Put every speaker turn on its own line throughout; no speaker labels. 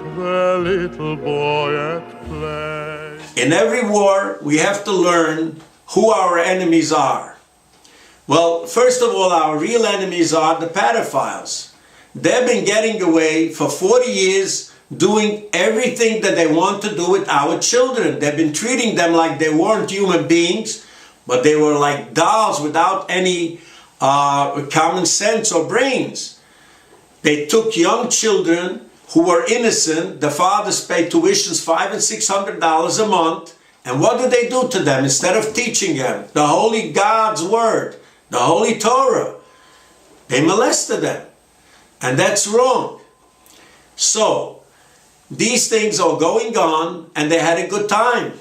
the little boy at play.
In every war, we have to learn who our enemies are. Well, first of all, our real enemies are the pedophiles. They've been getting away for 40 years doing everything that they want to do with our children. They've been treating them like they weren't human beings, but they were like dolls without any common sense or brains. They took young children who were innocent. The fathers paid tuitions $500 and $600 a month. And what did they do to them? Instead of teaching them the holy God's word, the holy Torah, they molested them. And that's wrong. So, these things are going on, and they had a good time.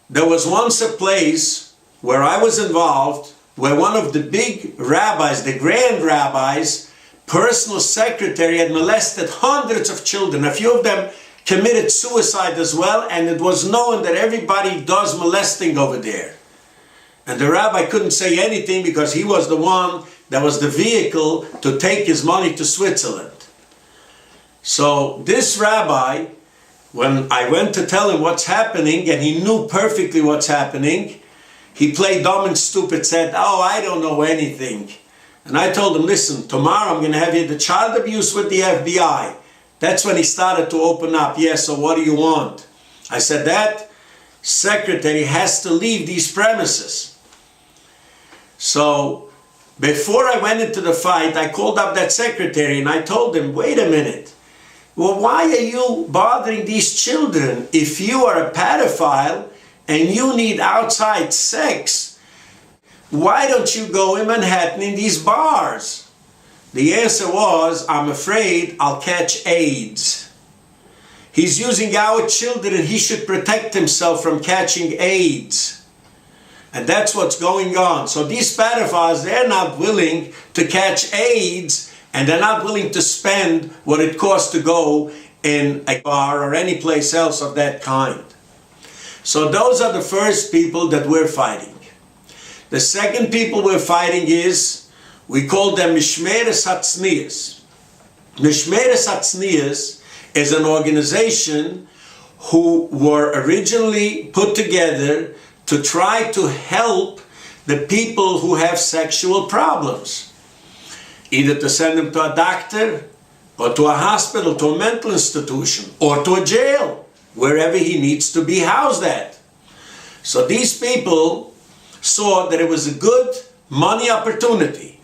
There was once a place where I was involved, where one of the big rabbis, the grand rabbis, personal secretary had molested hundreds of children. A few of them committed suicide as well, and it was known that everybody does molesting over there. And the rabbi couldn't say anything because he was the one that was the vehicle to take his money to Switzerland. So this rabbi, when I went to tell him what's happening, and he knew perfectly what's happening, he played dumb and stupid, said, "Oh, I don't know anything." And I told him, "Listen, tomorrow I'm going to have you the child abuse with the FBI." That's when he started to open up. "Yes, so what do you want?" I said, "That secretary has to leave these premises." So before I went into the fight, I called up that secretary and I told him, "Wait a minute. Well, why are you bothering these children? If you are a pedophile and you need outside sex, why don't you go in Manhattan in these bars?" The answer was, "I'm afraid I'll catch AIDS." He's using our children and he should protect himself from catching AIDS. And that's what's going on. So these pedophiles, they're not willing to catch AIDS, and they're not willing to spend what it costs to go in a bar or any place else of that kind. So those are the first people that we're fighting. The second people we're fighting is, we call them Mishmeres Hatznius. Mishmeres Hatznius is an organization who were originally put together to try to help the people who have sexual problems. Either to send him to a doctor, or to a hospital, to a mental institution, or to a jail, wherever he needs to be housed at. So these people saw that it was a good money opportunity.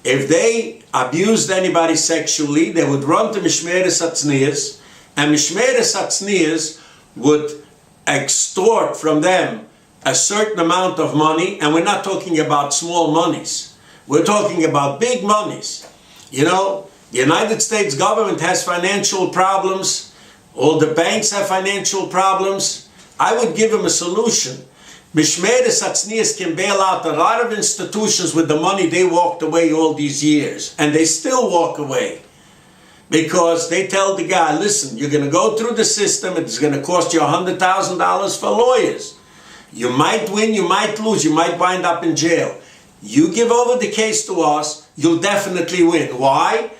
If they abused anybody sexually, they would run to Mishmeres Hatznius, and Mishmeres Hatznius would extort from them a certain amount of money, and we're not talking about small monies. We're talking about big monies. You know, the United States government has financial problems. All the banks have financial problems. I would give them a solution. Mishmeres Hatznius can bail out a lot of institutions with the money they walked away all these years. And they still walk away. Because they tell the guy, "Listen, you're going to go through the system. It's going to cost you $100,000 for lawyers. You might win, you might lose, you might wind up in jail. You give over the case to us, you'll definitely win." Why?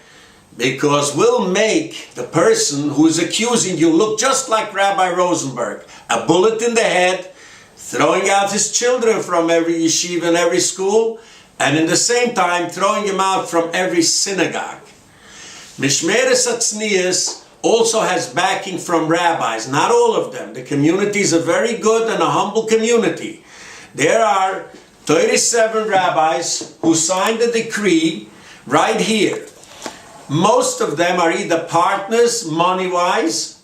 Because we'll make the person who is accusing you look just like Rabbi Rosenberg. A bullet in the head, throwing out his children from every yeshiva and every school, and in the same time throwing him out from every synagogue. Mishmeres Hatznius also has backing from rabbis, not all of them. The community is a very good and a humble community. There are 37 rabbis who signed a decree right here. Most of them are either partners, money-wise,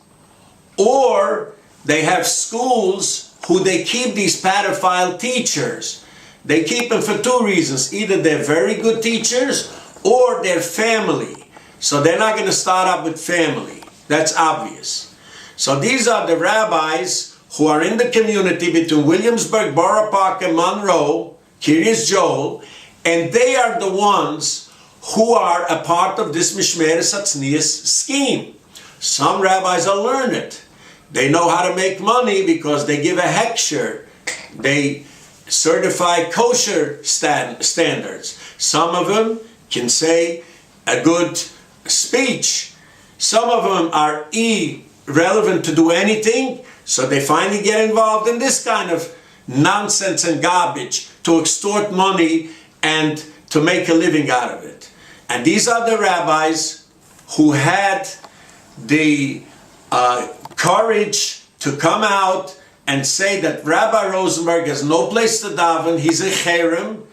or they have schools who they keep these pedophile teachers. They keep them for two reasons. Either they're very good teachers, or they're family. So they're not going to start up with family. That's obvious. So these are the rabbis who are in the community between Williamsburg, Borough Park, and Monroe, Kiryas Joel, and they are the ones who are a part of this Mishmeres Hatznius scheme. Some rabbis are learned. They know how to make money because they give a hechsher. They certify kosher standards. Some of them can say a good speech. Some of them are irrelevant to do anything, so they finally get involved in this kind of nonsense and garbage to extort money and to make a living out of it. And these are the rabbis who had the courage to come out and say that Rabbi Rosenberg has no place to daven, he's a cherem,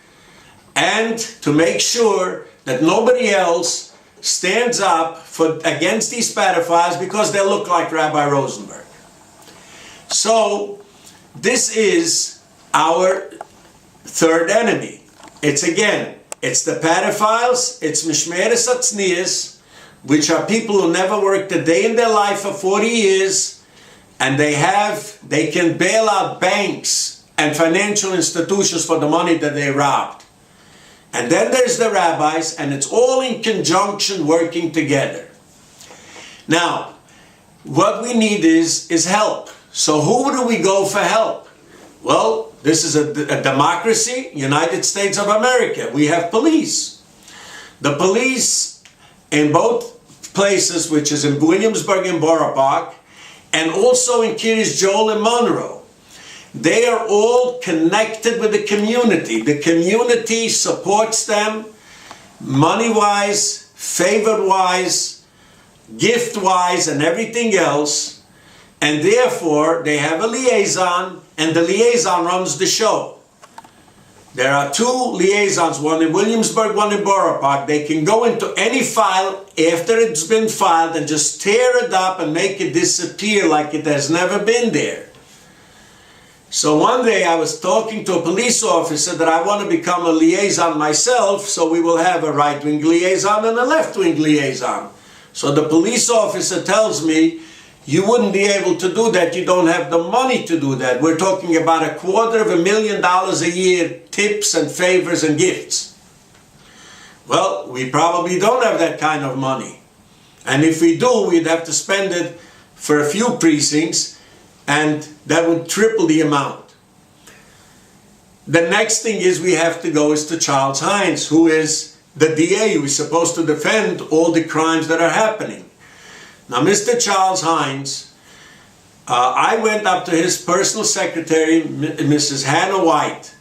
and to make sure that nobody else stands up against these pedophiles because they look like Rabbi Rosenberg. So this is our third enemy. It's the pedophiles, it's Mishmeres Atznius, which are people who never worked a day in their life for 40 years, and they can bail out banks and financial institutions for the money that they robbed. And then there's the rabbis, and it's all in conjunction working together. Now, what we need is help. So who do we go for help? Well, this is a democracy, United States of America. We have police. The police in both places, which is in Williamsburg and Borough Park, and also in Kiryas Joel and Monroe, they are all connected with the community. The community supports them money-wise, favor-wise, gift-wise, and everything else. And therefore, they have a liaison, and the liaison runs the show. There are two liaisons, one in Williamsburg, one in Borough Park. They can go into any file after it's been filed and just tear it up and make it disappear like it has never been there. So one day I was talking to a police officer that I want to become a liaison myself, so we will have a right-wing liaison and a left-wing liaison. So the police officer tells me, you wouldn't be able to do that, you don't have the money to do that. We're talking about $250,000 a year, tips and favors and gifts. Well, we probably don't have that kind of money. And if we do, we'd have to spend it for a few precincts, and that would triple the amount. The next thing is we have to go is to Charles Hines, who is the DA, who is supposed to defend all the crimes that are happening. Now, Mr. Charles Hines, I went up to his personal secretary, Mrs. Hannah White.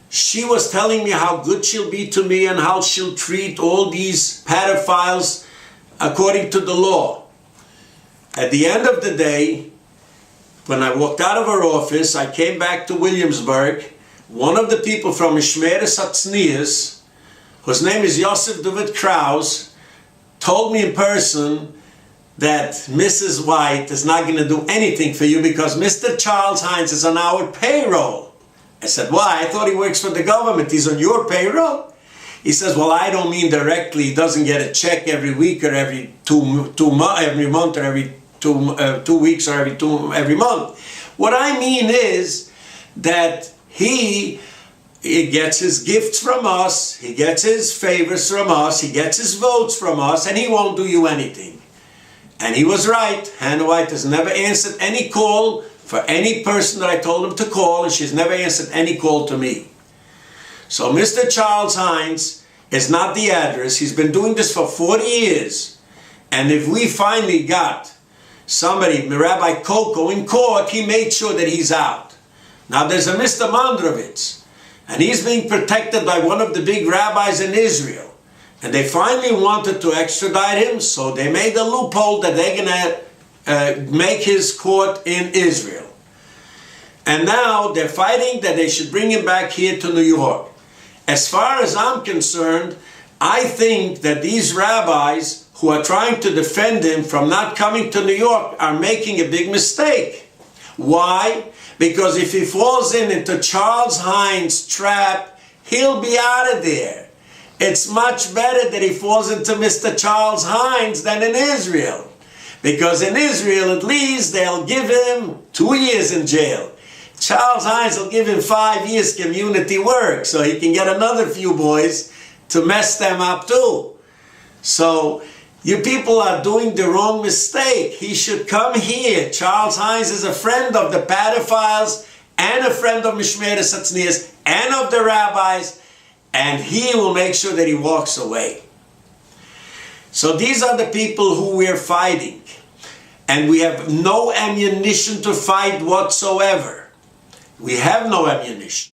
She was telling me how good she'll be to me and how she'll treat all these pedophiles according to the law. At the end of the day, when I walked out of her office, I came back to Williamsburg. One of the people from Mishmeres Atznius, whose name is Yosef David Kraus, told me in person that Mrs. White is not going to do anything for you because Mr. Charles Hines is on our payroll. I said, why? I thought he works for the government. He's on your payroll? He says, well, I don't mean directly. He doesn't get a check every week or every every month or every 2 weeks or every month. What I mean is that he gets his gifts from us, he gets his favors from us, he gets his votes from us, and he won't do you anything. And he was right. Hannah White has never answered any call for any person that I told him to call, and she's never answered any call to me. So Mr. Charles Hines is not the address. He's been doing this for 40 years. And if we finally got somebody, Rabbi Koko, in court, he made sure that he's out. Now there's a Mr. Mondrovitz, and he's being protected by one of the big rabbis in Israel. And they finally wanted to extradite him, so they made a loophole that they're going to make his court in Israel. And now they're fighting that they should bring him back here to New York. As far as I'm concerned, I think that these rabbis who are trying to defend him from not coming to New York are making a big mistake. Why? Because if he falls into Charles Hines' trap, he'll be out of there. It's much better that he falls into Mr. Charles Hines than in Israel. Because in Israel, at least, they'll give him 2 years in jail. Charles Hines will give him 5 years community work, so he can get another few boys to mess them up too. So, you people are doing the wrong mistake. He should come here. Charles Hines is a friend of the pedophiles and a friend of Mishmeres Atznius and of the rabbis, and he will make sure that he walks away. So these are the people who we're fighting. And we have no ammunition to fight whatsoever. We have no ammunition.